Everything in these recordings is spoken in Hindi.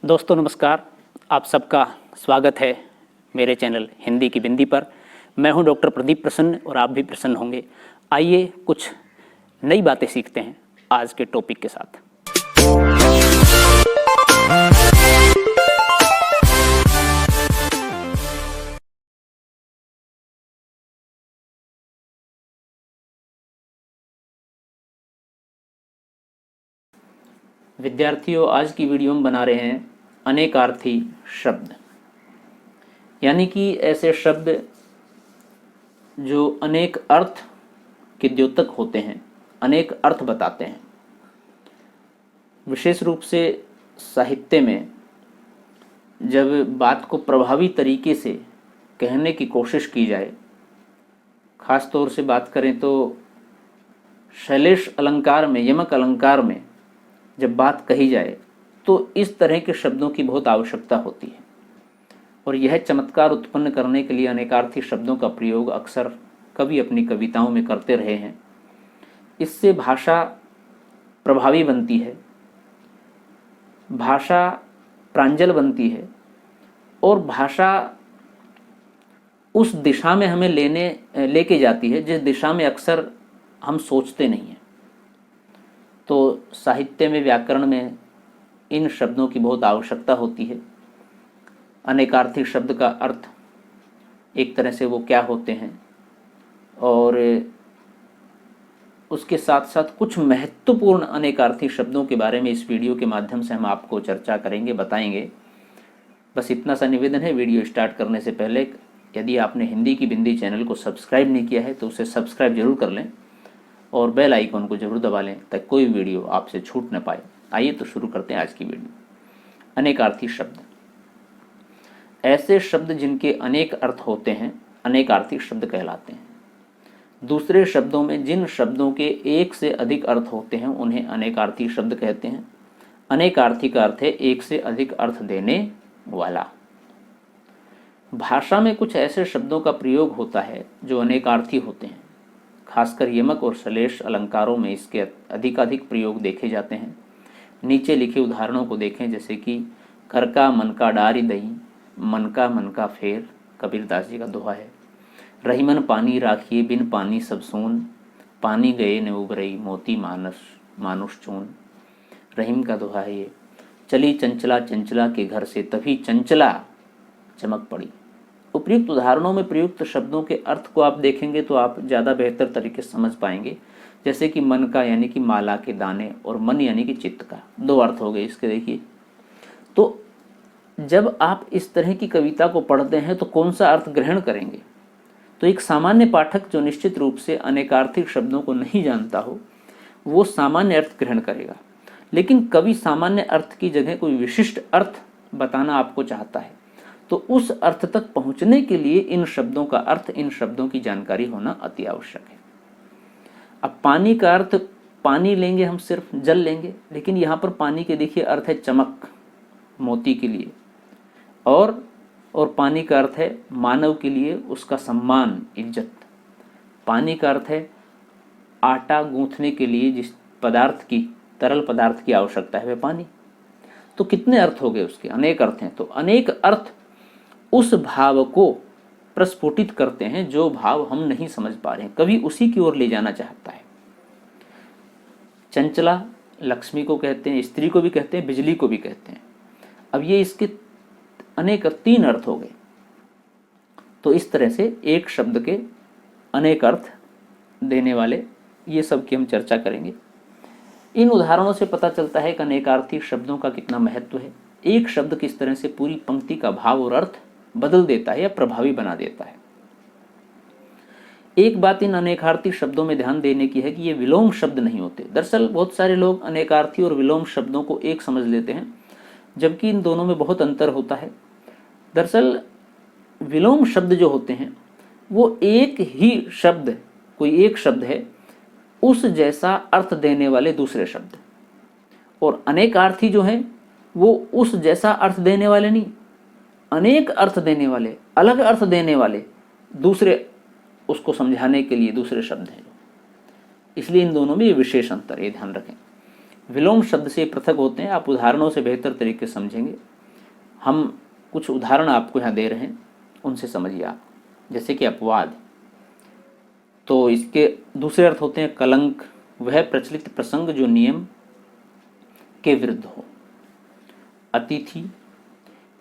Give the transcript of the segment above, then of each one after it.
दोस्तों नमस्कार, आप सबका स्वागत है मेरे चैनल हिंदी की बिंदी पर। मैं हूं डॉक्टर प्रदीप प्रसन्न और आप भी प्रसन्न होंगे। आइए कुछ नई बातें सीखते हैं आज के टॉपिक के साथ। विद्यार्थियों, आज की वीडियो में बना रहे हैं अनेकार्थी शब्द, यानी कि ऐसे शब्द जो अनेक अर्थ के द्योतक होते हैं, अनेक अर्थ बताते हैं। विशेष रूप से साहित्य में जब बात को प्रभावी तरीके से कहने की कोशिश की जाए, खास तौर से बात करें तो शैलेश अलंकार में, यमक अलंकार में जब बात कही जाए तो इस तरह के शब्दों की बहुत आवश्यकता होती है। और यह चमत्कार उत्पन्न करने के लिए अनेकार्थी शब्दों का प्रयोग अक्सर कवि अपनी कविताओं में करते रहे हैं। इससे भाषा प्रभावी बनती है, भाषा प्रांजल बनती है और भाषा उस दिशा में हमें लेके जाती है जिस दिशा में अक्सर हम सोचते नहीं हैं। तो साहित्य में, व्याकरण में इन शब्दों की बहुत आवश्यकता होती है। अनेकार्थी शब्द का अर्थ एक तरह से वो क्या होते हैं और उसके साथ साथ कुछ महत्वपूर्ण अनेकार्थी शब्दों के बारे में इस वीडियो के माध्यम से हम आपको चर्चा करेंगे, बताएंगे। बस इतना सा निवेदन है, वीडियो स्टार्ट करने से पहले यदि आपने हिंदी की बिंदी चैनल को सब्सक्राइब नहीं किया है तो उसे सब्सक्राइब जरूर कर लें और बेल आइकन को जरूर दबा लें ताकि कोई वीडियो आपसे छूट न पाए। आइए तो शुरू करते हैं आज की वीडियो। अनेकार्थी शब्द, ऐसे शब्द जिनके अनेक अर्थ होते हैं अनेकार्थी शब्द कहलाते हैं। दूसरे शब्दों में जिन शब्दों के एक से अधिक अर्थ होते हैं उन्हें अनेकार्थी शब्द कहते हैं। अनेकार्थी का अर्थ है एक से अधिक अर्थ देने वाला। भाषा में कुछ ऐसे शब्दों का प्रयोग होता है जो अनेकार्थी होते हैं। खासकर यमक और श्लेष अलंकारों में इसके अधिकाधिक प्रयोग देखे जाते हैं। नीचे लिखे उदाहरणों को देखें, जैसे कि कर का मन का डारी दही, मन का फेर, कबीरदास जी का दोहा है। रहीमन पानी राखिए बिन पानी सब सून, पानी गए न उबरई मोती मानुष चून। रहीम का दोहा है ये। चली चंचला चंचला के घर से तभी चंचला चमक पड़ी। उपयुक्त उदाहरणों में प्रयुक्त शब्दों के अर्थ को आप देखेंगे तो आप ज़्यादा बेहतर तरीके से समझ पाएंगे। जैसे कि मन का यानी कि माला के दाने और मन यानी कि चित्त का, दो अर्थ हो गए इसके। देखिए, तो जब आप इस तरह की कविता को पढ़ते हैं तो कौन सा अर्थ ग्रहण करेंगे? तो एक सामान्य पाठक जो निश्चित रूप से अनेकार्थी शब्दों को नहीं जानता हो वो सामान्य अर्थ ग्रहण करेगा, लेकिन कवि सामान्य अर्थ की जगह कोई विशिष्ट अर्थ बताना आपको चाहता है तो उस अर्थ तक पहुंचने के लिए इन शब्दों का अर्थ, इन शब्दों की जानकारी होना अति आवश्यक है। अब पानी का अर्थ, पानी लेंगे हम, सिर्फ जल लेंगे, लेकिन यहाँ पर पानी के देखिए अर्थ है चमक, मोती के लिए, और पानी का अर्थ है मानव के लिए उसका सम्मान, इज्जत। पानी का अर्थ है आटा गूंथने के लिए जिस पदार्थ की, तरल पदार्थ की आवश्यकता है वह पानी। तो कितने अर्थ हो गए उसके? अनेक अर्थ हैं। तो अनेक अर्थ उस भाव को प्रस्फुटित करते हैं जो भाव हम नहीं समझ पा रहे हैं। कवि उसी की ओर ले जाना चाहता है। चंचला लक्ष्मी को कहते हैं, स्त्री को भी कहते हैं, बिजली को भी कहते हैं। अब ये इसके अनेक तीन अर्थ हो गए। तो इस तरह से एक शब्द के अनेक अर्थ देने वाले ये सब की हम चर्चा करेंगे। इन उदाहरणों से पता चलता है कि अनेकार्थी शब्दों का कितना महत्व है। एक शब्द किस तरह से पूरी पंक्ति का भाव और अर्थ बदल देता है या प्रभावी बना देता है। एक बात इन अनेकार्थी शब्दों में ध्यान देने की है कि ये विलोम शब्द नहीं होते। दरअसल बहुत सारे लोग अनेकार्थी और विलोम शब्दों को एक समझ लेते हैं, जबकि इन दोनों में बहुत अंतर होता है। दरअसल विलोम शब्द जो होते हैं वो एक ही शब्द, कोई एक शब्द है, उस जैसा अर्थ देने वाले दूसरे शब्द, और अनेकार्थी जो है वो उस जैसा अर्थ देने वाले नहीं, अनेक अर्थ देने वाले, अलग अर्थ देने वाले दूसरे, उसको समझाने के लिए दूसरे शब्द हैं। इसलिए इन दोनों में ये विशेष अंतर, ये ध्यान रखें। विलोम शब्द से पृथक होते हैं। आप उदाहरणों से बेहतर तरीके से समझेंगे। हम कुछ उदाहरण आपको यहाँ दे रहे हैं, उनसे समझिए आप। जैसे कि अपवाद, तो इसके दूसरे अर्थ होते हैं कलंक, वह प्रचलित प्रसंग जो नियम के विरुद्ध हो। अतिथि,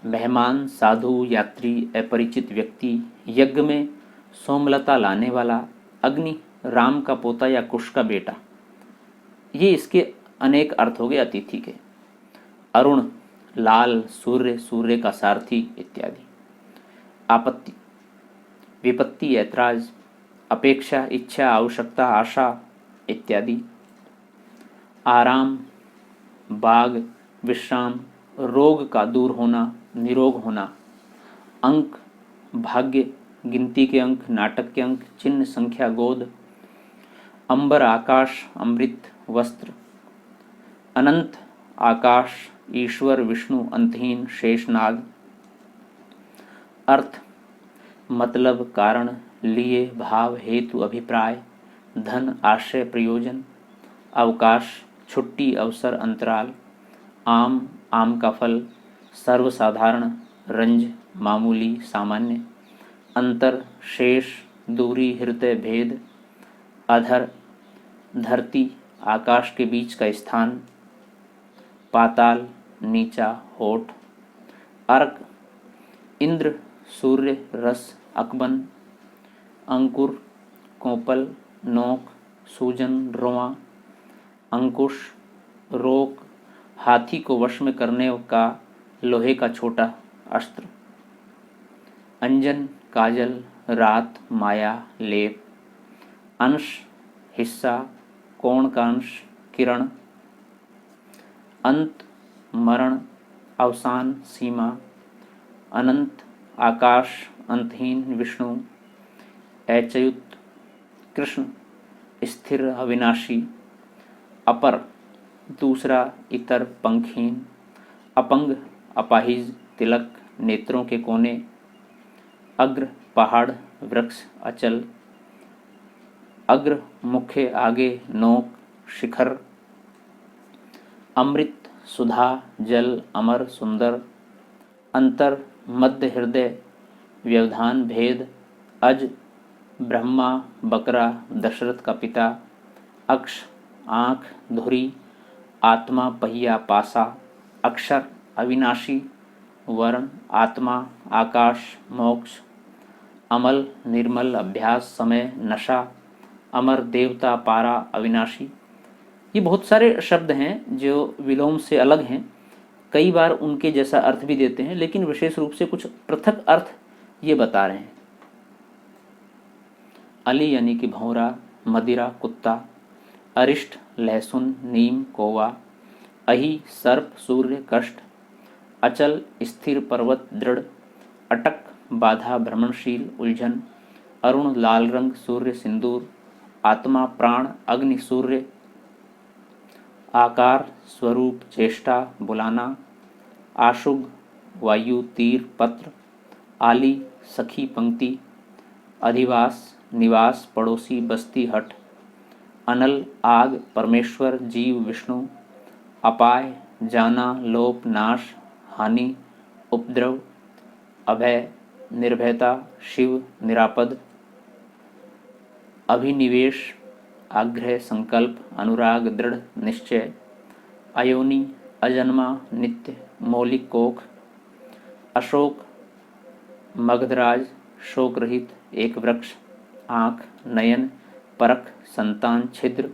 मेहमान, साधु, यात्री, अपरिचित व्यक्ति, यज्ञ में सोमलता लाने वाला, अग्नि, राम का पोता या कुश का बेटा। ये इसके अनेक अर्थ हो गए अतिथि के। अरुण, लाल, सूर्य, सूर्य का सारथी इत्यादि। आपत्ति, विपत्ति, ऐतराज, अपेक्षा, इच्छा, आवश्यकता, आशा इत्यादि। आराम, बाग, विश्राम, रोग का दूर होना, निरोग होना। अंक, भाग्य, गिनती के अंक, नाटक के अंक, चिन्ह, संख्या, गोद। अंबर, आकाश, अमृत, वस्त्र। अनंत, आकाश, ईश्वर, विष्णु, अंतहीन, शेषनाग। अर्थ, मतलब, कारण, लिए, भाव, हेतु, अभिप्राय, धन, आश्रय, प्रयोजन। अवकाश, छुट्टी, अवसर, अंतराल। आम, आम का फल। सर्वसाधारण, रंज, मामूली, सामान्य। अंतर, शेष, दूरी, हृदय, भेद। अधर, धरती, आकाश के बीच का स्थान। पाताल, नीचा, होठ। अर्क, इंद्र, सूर्य, रस, अकबन। अंकुर, कोपल, नोक, सूजन, रोंवा। अंकुश, रोक, हाथी को वश में करने का लोहे का छोटा अस्त्र। अंजन, काजल, रात, माया, लेप। अंश, हिस्सा, कोण का अंश, किरण। अंत, मरण, अवसान, सीमा। अनंत, आकाश, अंतहीन, विष्णु। अच्युत, कृष्ण, स्थिर, अविनाशी। अपर, दूसरा, इतर, पंखहीन। अपंग, अपाहिज, तिलक, नेत्रों के कोने। अग्र, पहाड़, वृक्ष, अचल। अग्र, मुख्य, आगे, नोक, शिखर। अमृत, सुधा, जल, अमर, सुंदर। अंतर, मध्य, हृदय, व्यवधान, भेद। अज, ब्रह्मा, बकरा, दशरथ का पिता। अक्ष, आँख, धुरी। आत्मा, पहिया, पासा। अक्षर, अविनाशी, वर्ण, आत्मा, आकाश, मोक्ष। अमल, निर्मल, अभ्यास, समय, नशा। अमर, देवता, पारा, अविनाशी। ये बहुत सारे शब्द हैं जो विलोम से अलग हैं, कई बार उनके जैसा अर्थ भी देते हैं, लेकिन विशेष रूप से कुछ पृथक अर्थ ये बता रहे हैं। अली यानी कि भौरा, मदिरा, कुत्ता। अरिष्ट, लहसुन, नीम, कोवा। अहि, सर्प, सूर्य, कष्ट। अचल, स्थिर, पर्वत, दृढ़। अटक, बाधा, भ्रमणशील, उलझन। अरुण, लाल रंग, सूर्य, सिंदूर। आत्मा, प्राण, अग्नि, सूर्य। आकार, स्वरूप, चेष्टा, बुलाना। आशुग, वायु, तीर, पत्र। आली, सखी, पंक्ति। अधिवास, निवास, पड़ोसी, बस्ती, हट। अनल, आग, परमेश्वर, जीव, विष्णु। अपाय, जाना, लोप, नाश, हानि, उपद्रव। अभय, निर्भयता, शिव, निरापद। अभिनिवेश, आग्रह, संकल्प, अनुराग, दृढ़, निश्चय। अयोनि, अजन्मा, नित्य, मौलिक, कोख। अशोक, मगधराज, शोक रहित, एक वृक्ष। आँख, नयन, परख, संतान, छिद्र।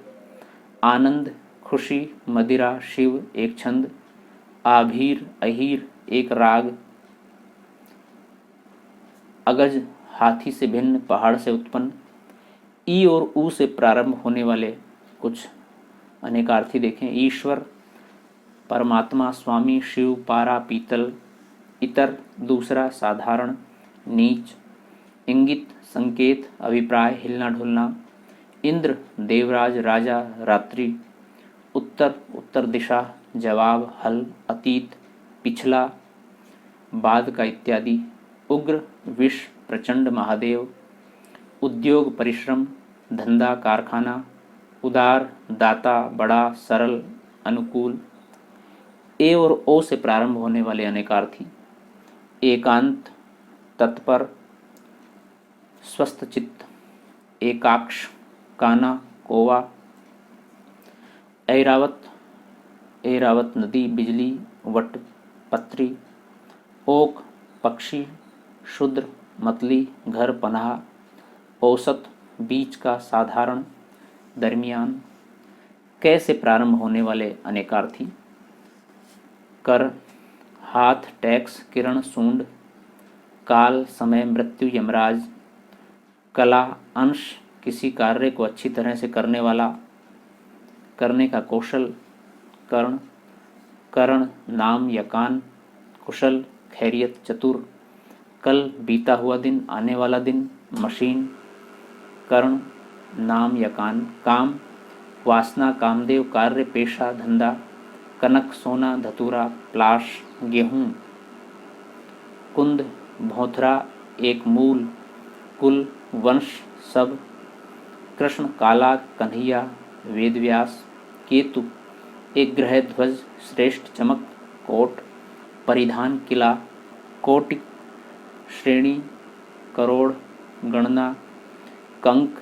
आनंद, खुशी, मदिरा, शिव, एक छंद। आभीर, अहीर, एक राग। अगज, हाथी से भिन्न, पहाड़ से उत्पन्न। ई और ऊ से प्रारंभ होने वाले कुछ अनेकार्थी देखें। ईश्वर, परमात्मा, स्वामी, शिव, पारा, पीतल। इतर, दूसरा, साधारण, नीच। इंगित, संकेत, अभिप्राय, हिलना डुलना। इंद्र, देवराज, राजा, रात्रि। उत्तर, उत्तर दिशा, जवाब, हल, अतीत, पिछला, बाद का इत्यादि। उग्र, विष, प्रचंड, महादेव। उद्योग, परिश्रम, धंधा, कारखाना। उदार, दाता, बड़ा, सरल, अनुकूल। ए और ओ से प्रारंभ होने वाले अनेकार्थी एकांत, तत्पर, स्वस्थ चित्त, एकाक्ष, काना, कोवा। ऐरावत, ऐरावत नदी, बिजली, वट, पत्री। ओक, पक्षी, शूद्र, मतली, घर, पनाह। औसत, बीच का, साधारण, दरमियान। कै से प्रारंभ होने वाले अनेकार्थी कर, हाथ, टैक्स, किरण, सूंड। काल, समय, मृत्यु, यमराज। कला, अंश, किसी कार्य को अच्छी तरह से करने वाला, करने का कौशल। कर्ण, करण, नाम या कान। कुशल, खैरियत, चतुर। कल, बीता हुआ दिन, आने वाला दिन, मशीन। कर्ण, नाम या कान। काम, वासना, कामदेव, कार्य, पेशा, धंधा। कनक, सोना, धतूरा, प्लाश, गेहूं। कुंद, भौथरा, एक मूल, कुल, वंश, सब। कृष्ण, काला, कन्हैया, वेदव्यास। केतु, एक ग्रह, ध्वज, श्रेष्ठ, चमक, कोट। परिधान, किला, कोटि, श्रेणी, करोड़, गणना। कंक,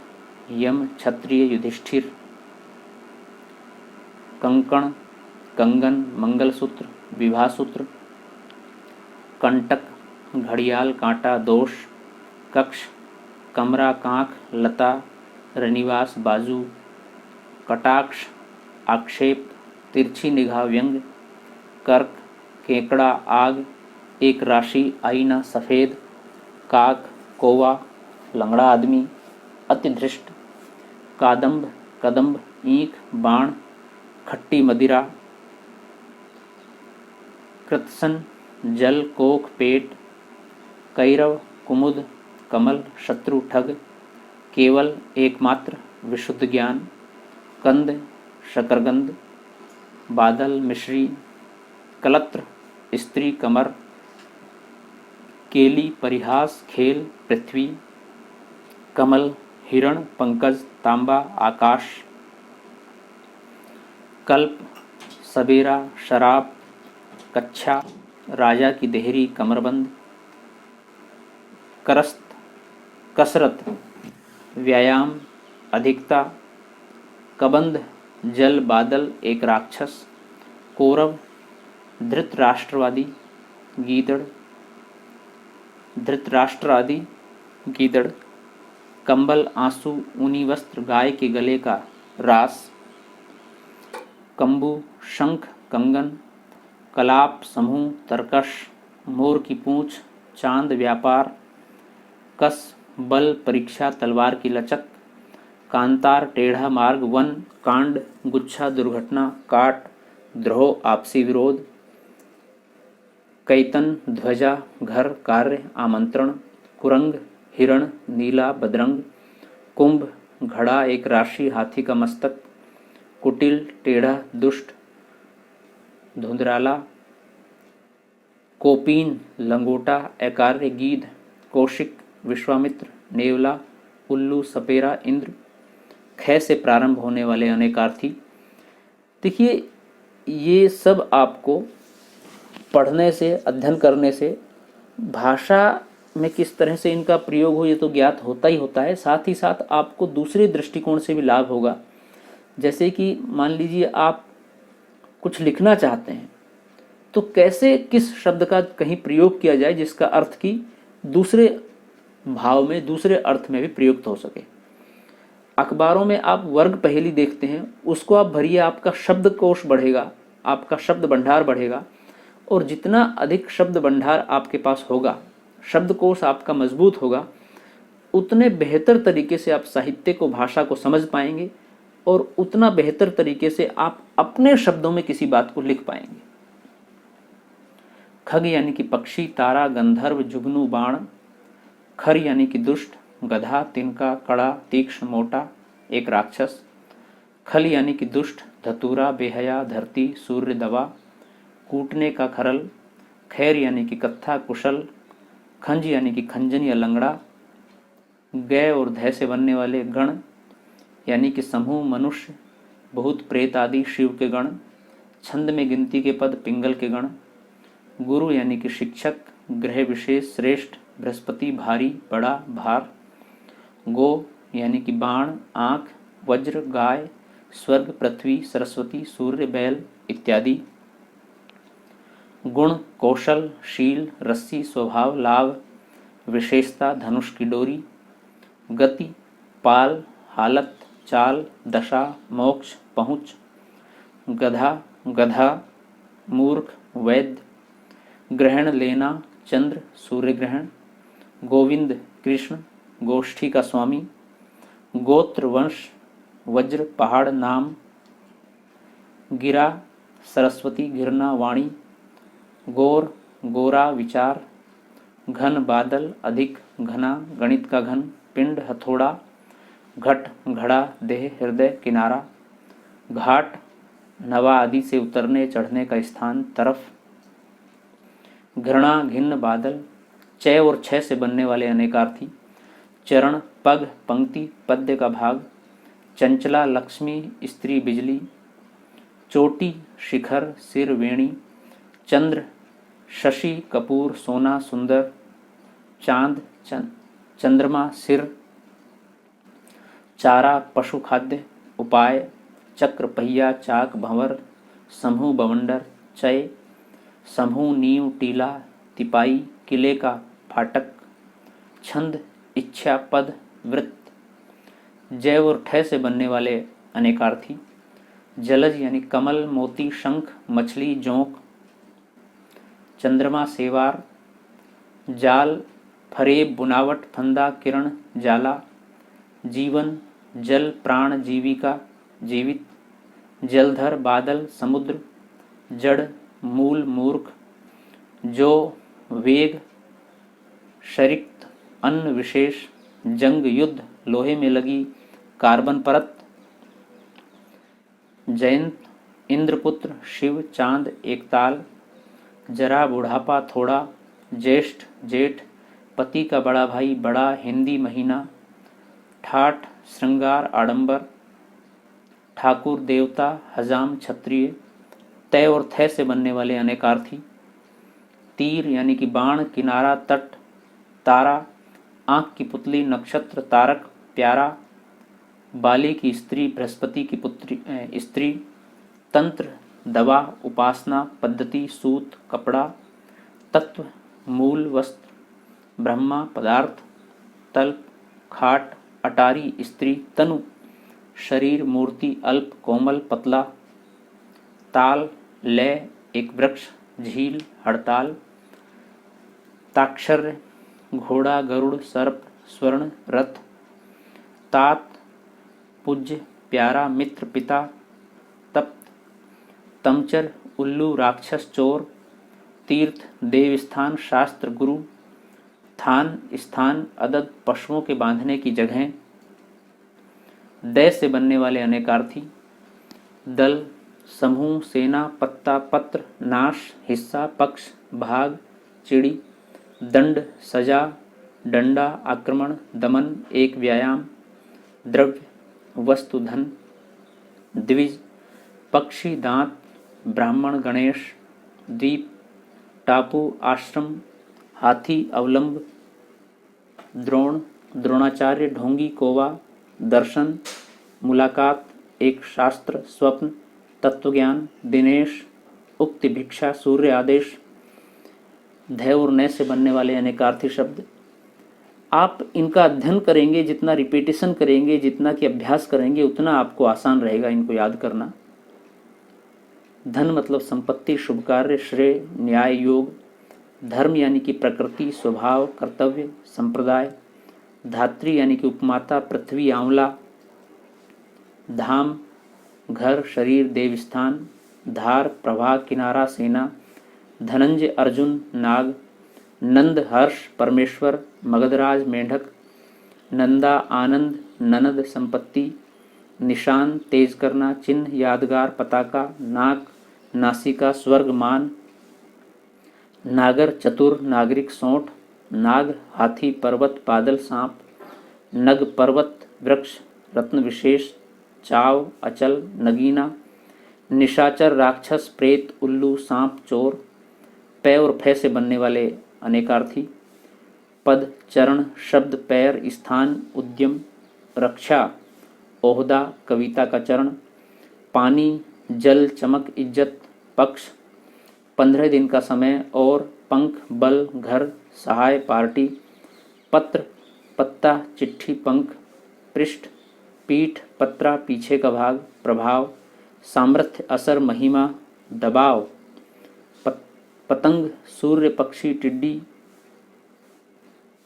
यम, क्षत्रिय, युधिष्ठिर। कंकण, कंगन, मंगलसूत्र, विवाहसूत्र। कंटक, घड़ियाल, कांटा, दोष। कक्ष, कमरा, कांख, लता, रनिवास, बाजू। कटाक्ष, आक्षेप, तिरछी निगाह, व्यंग। कर्क, केकड़ा, आग, एक राशि, आईना, सफ़ेद। काक, कौवा, लंगड़ा आदमी, अतिधृष्ट। कादम्ब, कदम्ब, ईंख, बाण, खट्टी मदिरा। कृत्सन, जल, कोख, पेट। कैरव, कुमुद, कमल, शत्रु, ठग। केवल, एकमात्र, विशुद्ध ज्ञान। कंद, शकरगंध। बादल, मिश्री। कलत्र, स्त्री, कमर। केली, परिहास, खेल, पृथ्वी। कमल, हिरण, पंकज, तांबा, आकाश। कल्प, सवेरा, शराब, कच्छा, राजा की देहरी, कमरबंद। करस्त, कसरत, व्यायाम, अधिकता। कबंध, जल, बादल, एक राक्षस। कौरव, धृतराष्ट्रवादी, गीदड़, धृतराष्ट्र आदि, गीदड़। कंबल, आंसू, ऊनी वस्त्र, गाय के गले का रास। कंबू, शंख, कंगन। कलाप, समूह, तरकश, मोर की पूंछ, चांद, व्यापार। कस, बल, परीक्षा, तलवार की लचक। कांतार, टेढ़ा मार्ग, वन। कांड, गुच्छा, दुर्घटना, काट, द्रोह, आपसी विरोध। कैतन, ध्वजा, घर, कार्य, आमंत्रण। कुरंग, हिरण, नीला, बदरंग। कुंभ, घड़ा, एक राशि, हाथी का मस्तक। कुटिल, टेढ़ा, दुष्ट, धुंधराला। कोपीन, लंगोटा, अकार्य, गीध। कौशिक, विश्वामित्र, नेवला, उल्लू, सपेरा, इंद्र। ख से प्रारंभ होने वाले अनेकार्थी। देखिए, ये सब आपको पढ़ने से, अध्ययन करने से, भाषा में किस तरह से इनका प्रयोग हो ये तो ज्ञात होता ही होता है। साथ ही साथ आपको दूसरे दृष्टिकोण से भी लाभ होगा। जैसे कि मान लीजिए आप कुछ लिखना चाहते हैं तो कैसे, किस शब्द का कहीं प्रयोग किया जाए जिसका अर्थ की दूसरे भाव में, दूसरे अर्थ में भी प्रयुक्त हो सके। अखबारों में आप वर्ग पहेली देखते हैं, उसको आप भरिए, आपका शब्दकोश बढ़ेगा, आपका शब्द भंडार बढ़ेगा। और जितना अधिक शब्द भंडार आपके पास होगा, शब्दकोश आपका मजबूत होगा, उतने बेहतर तरीके से आप साहित्य को, भाषा को समझ पाएंगे और उतना बेहतर तरीके से आप अपने शब्दों में किसी बात को लिख पाएंगे। खग यानी कि पक्षी, तारा, गंधर्व, जुगनू, बाण। खर यानी कि दुष्ट, गधा, तिनका, कड़ा, तीक्ष्ण, मोटा, एक राक्षस। खल यानी कि दुष्ट, धतूरा, बेहया, धरती, सूर्य, दवा। कूटने का खरल। खैर यानी कि कत्था, कुशल। खंज यानी कि खंजन या लंगड़ा। गय और धय से बनने वाले गण यानी कि समूह, मनुष्य, भूत, प्रेत आदि, शिव के गण। छंद में गिनती के पद, पिंगल के गण। गुरु यानी कि शिक्षक, ग्रह विशेष श्रेष्ठ, बृहस्पति भारी बड़ा भार। गो यानी कि बाण, आँख, वज्र, गाय, स्वर्ग, पृथ्वी, सरस्वती, सूर्य, बैल इत्यादि। गुण कौशल, शील, रस्सी, स्वभाव, लाभ, विशेषता, धनुष की डोरी। गति पाल, हालत, चाल, दशा, मोक्ष, पहुँच। गधा गधा, मूर्ख, वैद्य। ग्रहण लेना, चंद्र, सूर्य ग्रहण। गोविंद कृष्ण, गोष्ठी का स्वामी। गोत्र वंश, वज्र पहाड़ नाम। गिरा सरस्वती, गिरना वाणी। गोर गोरा विचार। घन बादल, अधिक, घना, गणित का घन। पिंड हथौड़ा। घट घड़ा, देह, हृदय, किनारा। घाट नवा आदि से उतरने चढ़ने का स्थान, तरफ। घृणा घिन्न बादल। चय और छय से बनने वाले अनेकार्थी। चरण पग, पंक्ति, पद्य का भाग। चंचला लक्ष्मी, स्त्री, बिजली। चोटी शिखर, सिर, वेणी। चंद्र शशि, कपूर, सोना, सुंदर। चांद चंद्रमा, सिर। चारा पशु खाद्य, उपाय। चक्र पहिया, चाक, भंवर। समूह बवंडर, चय। समूह नींव, टीला, तिपाई, किले का फाटक। छंद इच्छा, पद, वृत्त। जय और ठय से बनने वाले अनेकार्थी। जलज यानी कमल, मोती, शंख, मछली, जोंक। चंद्रमा सेवार। जाल फरेब, बुनावट, फंदा, किरण, जाला। जीवन जल, प्राण, जीविका, जीवित। जलधर बादल, समुद्र। जड़ मूल, मूर्ख। जो वेग, शरिक्त, अन्न, विशेष। जंग युद्ध, लोहे में लगी कार्बन परत। जयंत इंद्रपुत्र, शिव, चांद, एकताल। जरा बुढ़ापा, थोड़ा। ज्येष्ठ जेठ, पति का बड़ा भाई, बड़ा, हिंदी महीना। ठाठ श्रृंगार, आडंबर। ठाकुर देवता, हजाम क्षत्रिय। तय और थय से बनने वाले अनेकार्थी। तीर यानी कि बाण, किनारा, तट। तारा आंख की पुतली, नक्षत्र, तारक, प्यारा। बाली की स्त्री, बृहस्पति की पुत्री स्त्री। तंत्र दवा, उपासना, पद्धति, सूत, कपड़ा। तत्व मूल, वस्त्र। ब्रह्मा पदार्थ। तल्प खाट, अटारी स्त्री। तनु शरीर, मूर्ति, अल्प, कोमल, पतला। ताल लय, एक वृक्ष। झील हड़ताल। ताक्षर्य घोड़ा, गरुड़, सर्प, स्वर्ण, रथ। तात पूज्य, प्यारा, मित्र, पिता। तप्त तमचर, उल्लू, राक्षस, चोर। तीर्थ देवस्थान, शास्त्र, गुरु। थान स्थान, अदद, पशुओं के बांधने की जगह। दय से बनने वाले अनेकार्थी। दल समूह, सेना, पत्ता, पत्र। नाश हिस्सा, पक्ष, भाग, चिड़ी। दंड सजा, डंडा, आक्रमण, दमन, एक व्यायाम। द्रव्य वस्तु, धन। द्विज पक्षी, दांत, ब्राह्मण, गणेश। द्वीप टापू, आश्रम, हाथी, अवलंब। द्रोण द्रोणाचार्य, ढोंगी, कोवा। दर्शन मुलाकात, एक शास्त्र, स्वप्न, तत्वज्ञान। दिनेश उक्ति, भिक्षा, सूर्य, आदेश। धय और नय से बनने वाले अनेकार्थी शब्द। आप इनका अध्ययन करेंगे, जितना रिपीटेशन करेंगे, जितना कि अभ्यास करेंगे, उतना आपको आसान रहेगा इनको याद करना। धन मतलब संपत्ति, शुभ कार्य, श्रेय, न्याय, योग। धर्म यानी कि प्रकृति, स्वभाव, कर्तव्य, संप्रदाय। धात्री यानी कि उपमाता, पृथ्वी, आंवला। धाम घर, शरीर, देवस्थान। धार प्रवाह, किनारा, सेना। धनंजय अर्जुन, नाग। नंद हर्ष, परमेश्वर, मगधराज, मेंढक। नंदा आनंद, ननद, संपत्ति। निशान तेज करना, चिन्ह, यादगार, पताका। नाक नासिका, स्वर्ग, मान। नागर चतुर, नागरिक, सोंठ। नाग हाथी, पर्वत, बादल, सांप। नग पर्वत, वृक्ष, रत्न विशेष। चाव अचल, नगीना। निशाचर, राक्षस, प्रेत, उल्लू, सांप, चोर। पै और फै से बनने वाले अनेकार्थी पद, चरण, शब्द, पैर, स्थान, उद्यम, रक्षा, ओहदा, कविता का चरण। पानी, जल, चमक, इज्जत, पक्ष, 15 दिन का समय और पंख, बल, घर, सहाय, पार्टी। पत्र, पत्ता, चिट्ठी, पंख, पृष्ठ, पीठ, पत्रा, पीछे का भाग, प्रभाव, सामर्थ्य, असर, महिमा, दबाव। पतंग, सूर्य, पक्षी, टिड्डी,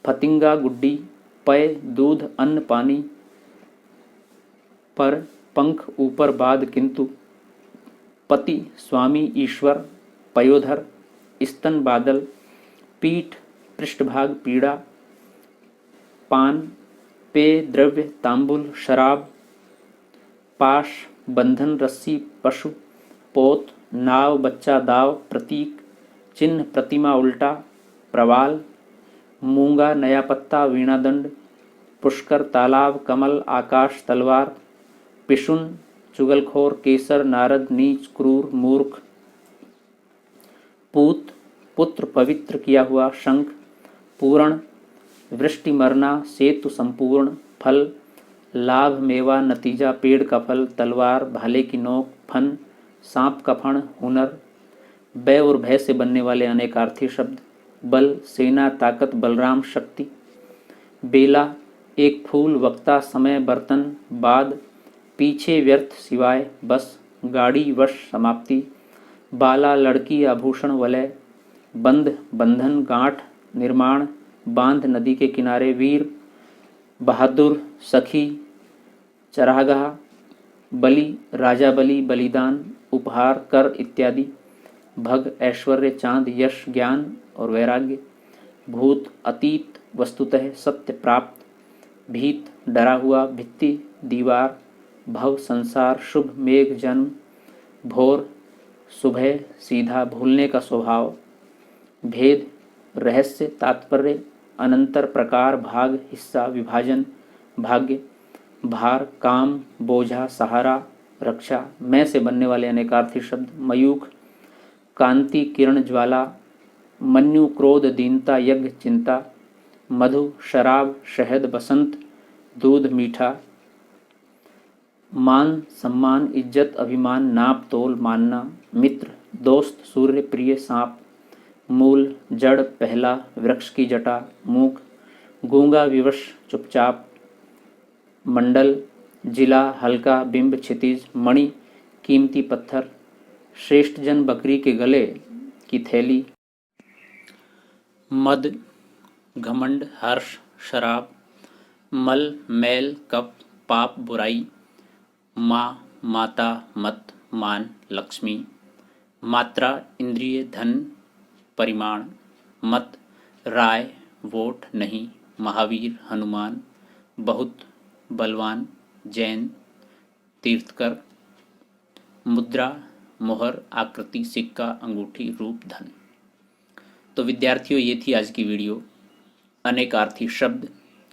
फतिंगा, गुड्डी। पय, दूध, अन्न, पानी। पर, पंख, ऊपर, बाद, किंतु। पति, स्वामी, ईश्वर, पयोधर, स्तन, बादल। पीठ, पृष्ठभाग, पीड़ा। पान, पेय, द्रव्य, तांबुल, शराब। पाश, बंधन, रस्सी, पशु। पोत, नाव, बच्चा, दाव, प्रतीक, चिन्ह, प्रतिमा, उल्टा, प्रवाल। मूंगा, नया पत्ता, वीणादंड। पुष्कर, तालाब, कमल, आकाश, तलवार। पिशुन, चुगलखोर, केसर, नारद, नीच, क्रूर, मूर्ख। पूत, पुत्र, पवित्र किया हुआ, शंख। पूर्ण, वृष्टि, मरना, सेतु, संपूर्ण। फल, लाभ, मेवा, नतीजा, पेड़ का फल। तलवार, भाले की नोक, फन, सांप का फण, हुनर। बै और भय से बनने वाले अनेकार्थी शब्द बल, सेना, ताकत, बलराम, शक्ति। बेला, एक फूल, वक्ता, समय, बर्तन, बाद। पीछे, व्यर्थ, सिवाय, बस। गाड़ी, वश, समाप्ति। बाला, लड़की, आभूषण, वलय। बंध, बंधन, गांठ, निर्माण। बांध, नदी के किनारे। वीर, बहादुर, सखी, चरागाह। बलि, राजा बलि, बलिदान, उपहार, कर इत्यादि। भग, ऐश्वर्य, चांद, यश, ज्ञान और वैराग्य। भूत, अतीत, वस्तुतः, सत्य, प्राप्त। भीत, डरा हुआ, भित्ति, दीवार। भव, संसार, शुभ, मेघ, जन्म। भोर, सुबह, सीधा, भूलने का स्वभाव। भेद, रहस्य, तात्पर्य, अनंतर, प्रकार, भाग, हिस्सा, विभाजन, भाग्य। भार, काम, बोझा, सहारा, रक्षा। मैं से बनने वाले अनेकार्थी शब्द मयूख, कांति, किरण, ज्वाला। मन्यु, क्रोध, दीनता, यज्ञ, चिंता। मधु, शराब, शहद, बसंत, दूध, मीठा। मान, सम्मान, इज्जत, अभिमान, नाप तोल, मानना। मित्र, दोस्त, सूर्य, प्रिय, सांप। मूल, जड़, पहला, वृक्ष की जटा, मूक। गूंगा, विवश, चुपचाप। मंडल, जिला, हल्का, बिंब, क्षितिज। मणि, कीमती पत्थर। श्रेष्ठ जन, बकरी के गले की थैली। मद, घमंड, हर्ष, शराब। मल, मैल, कप, पाप, बुराई। माँ, माता, मत, मान, लक्ष्मी। मात्रा, इंद्रिय, धन, परिमाण। मत, राय, वोट, नहीं। महावीर, हनुमान। बहुत, बलवान, जैन, तीर्थकर। मुद्रा, मोहर, आकृति, सिक्का, अंगूठी, रूप, धन। तो विद्यार्थियों, ये थी आज की वीडियो अनेकार्थी शब्द।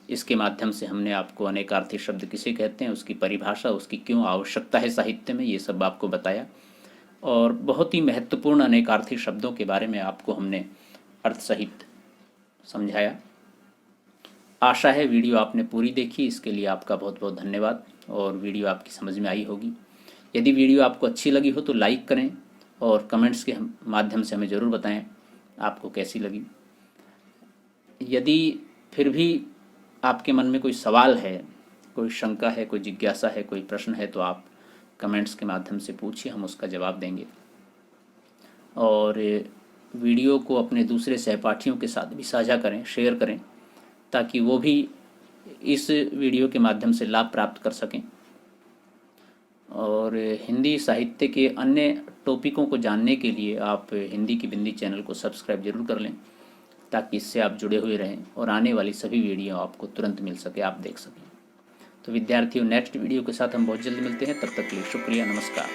इसके माध्यम से हमने आपको अनेकार्थी शब्द किसे कहते हैं, उसकी परिभाषा, उसकी क्यों आवश्यकता है साहित्य में, ये सब आपको बताया। और बहुत ही महत्वपूर्ण अनेकार्थी शब्दों के बारे में आपको हमने अर्थ सहित समझाया। आशा है वीडियो आपने पूरी देखी, इसके लिए आपका बहुत बहुत धन्यवाद। और वीडियो आपकी समझ में आई होगी। यदि वीडियो आपको अच्छी लगी हो तो लाइक करें और कमेंट्स के माध्यम से हमें ज़रूर बताएं आपको कैसी लगी। यदि फिर भी आपके मन में कोई सवाल है, कोई शंका है, कोई जिज्ञासा है, कोई प्रश्न है, तो आप कमेंट्स के माध्यम से पूछिए, हम उसका जवाब देंगे। और वीडियो को अपने दूसरे सहपाठियों के साथ भी साझा करें, शेयर करें, ताकि वो भी इस वीडियो के माध्यम से लाभ प्राप्त कर सकें। और हिंदी साहित्य के अन्य टॉपिकों को जानने के लिए आप हिंदी की बिंदी चैनल को सब्सक्राइब जरूर कर लें, ताकि इससे आप जुड़े हुए रहें और आने वाली सभी वीडियो आपको तुरंत मिल सके, आप देख सकें। तो विद्यार्थियों, नेक्स्ट वीडियो के साथ हम बहुत जल्द मिलते हैं। तब तक के लिए शुक्रिया, नमस्कार।